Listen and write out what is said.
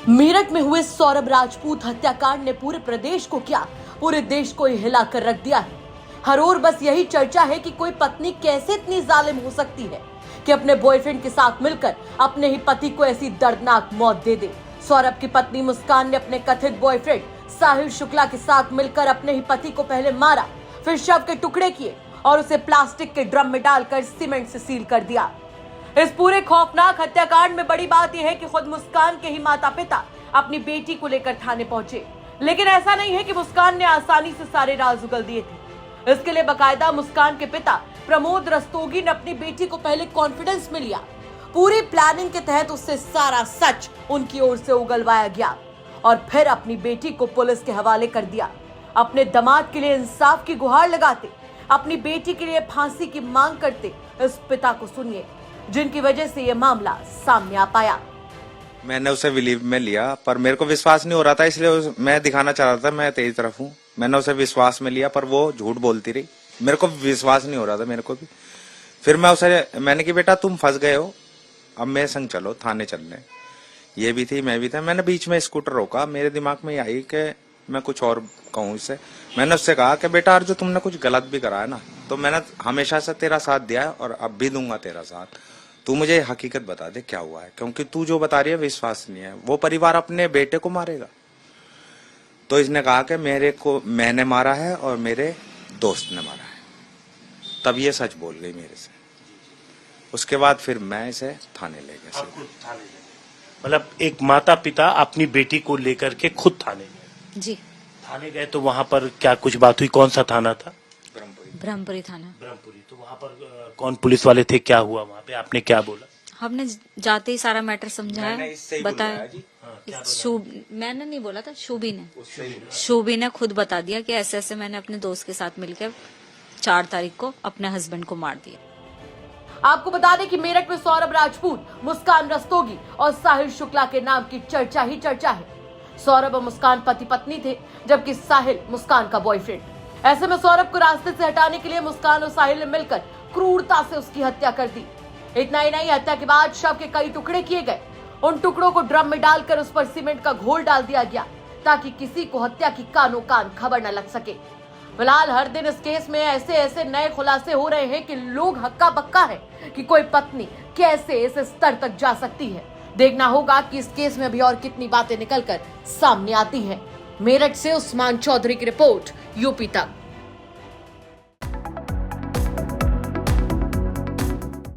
मेरठ में हुए सौरभ राजपूत हत्याकांड ने पूरे प्रदेश को क्या, पूरे देश को हिला कर रख दिया है। हर ओर बस यही चर्चा है कि कोई पत्नी कैसे इतनी जालिम हो सकती है कि अपने बॉयफ्रेंड के साथ मिलकर अपने ही पति को ऐसी दर्दनाक मौत दे दे। सौरभ की पत्नी मुस्कान ने अपने कथित बॉयफ्रेंड साहिल शुक्ला के साथ मिलकर अपने ही पति को पहले मारा, फिर शव के टुकड़े किए और उसे प्लास्टिक के ड्रम में डालकर सीमेंट से सील कर दिया। इस पूरे खौफनाक हत्याकांड में बड़ी बात यह है कि खुद मुस्कान के ही माता पिता अपनी बेटी को लेकर थाने पहुंचे, लेकिन ऐसा नहीं है कि मुस्कान ने आसानी से सारे राज उगल दिए थे। इसके लिए बकायदा मुस्कान के पिता प्रमोद रस्तोगी ने अपनी बेटी को पहले कॉन्फिडेंस में लिया। पूरी प्लानिंग के तहत उससे सारा सच उनकी ओर से उगलवाया गया और फिर अपनी बेटी को पुलिस के हवाले कर दिया। अपने दामाद के लिए इंसाफ की गुहार लगाते, अपनी बेटी के लिए फांसी की मांग करते इस पिता को सुनिए, जिनकी वजह से यह मामला सामने आ पाया। मैंने उसे बिलीव में लिया, पर मेरे को विश्वास नहीं हो रहा था, इसलिए मैं दिखाना चाह रहा था मैं तेरी तरफ हूँ। मैंने उसे विश्वास में लिया, पर वो झूठ बोलती रही। मेरे को विश्वास नहीं हो रहा था मेरे को भी। फिर मैंने कि बेटा तुम फंस गए हो, अब मेरे संग चलो थाने चलने। ये भी थी, मैं भी था। मैंने बीच में स्कूटर रोका, मेरे दिमाग में ये आई कि मैं कुछ और कहूँ इससे। मैंने उससे कहा कि बेटा अर्जुन तुमने कुछ गलत भी करा है ना, तो मैंने हमेशा से तेरा साथ दिया है और अब भी दूंगा तेरा साथ। तू मुझे हकीकत बता दे क्या हुआ है, क्योंकि तू जो बता रही है विश्वास नहीं है। वो परिवार अपने बेटे को मारेगा। तो इसने कहा कि मैंने मारा है और मेरे दोस्त ने मारा है। तब ये सच बोल गई मेरे से। उसके बाद फिर मैं इसे थाने ले गया। मतलब एक माता पिता अपनी बेटी को लेकर के खुद थाने गए? जी थाने गए तो वहाँ पर क्या कुछ बात हुई? कौन सा थाना था? ब्रह्मपुरी थाना। ब्रह्मपुरी। तो वहाँ पर कौन पुलिस वाले थे, क्या हुआ वहाँ पे, आपने क्या बोला? हमने जाते ही सारा मैटर समझाया, बताया। मैंने नहीं बोला था, शोभी ने खुद बता दिया कि ऐसे ऐसे मैंने अपने दोस्त के साथ मिलकर 4 तारीख को अपने हस्बैंड को मार दिया। आपको बता दें कि मेरठ में सौरभ राजपूत, मुस्कान रस्तोगी और साहिल शुक्ला के नाम की चर्चा ही चर्चा है। सौरभ और मुस्कान पति पत्नी थे, जबकि साहिल मुस्कान का बॉयफ्रेंड। ऐसे में सौरभ को रास्ते से हटाने के लिए मुस्कान और साहिल ने मिलकर क्रूरता से उसकी हत्या कर दी। इतना ही नहीं, हत्या के बाद शव के कई टुकड़े किए गए। उन टुकड़ों को ड्रम में डालकर उस पर सीमेंट का घोल डाल दिया गया, ताकि किसी को हत्या की कानो कान खबर न लग सके। फिलहाल हर दिन इस केस में ऐसे नए खुलासे हो रहे हैं कि लोग हक्का बक्का है कि कोई पत्नी कैसे इस स्तर तक जा सकती है। देखना होगा कि इस केस में अभी और कितनी बातें निकलकर सामने आती हैं। मेरठ से उस्मान चौधरी की रिपोर्ट, यूपी तक।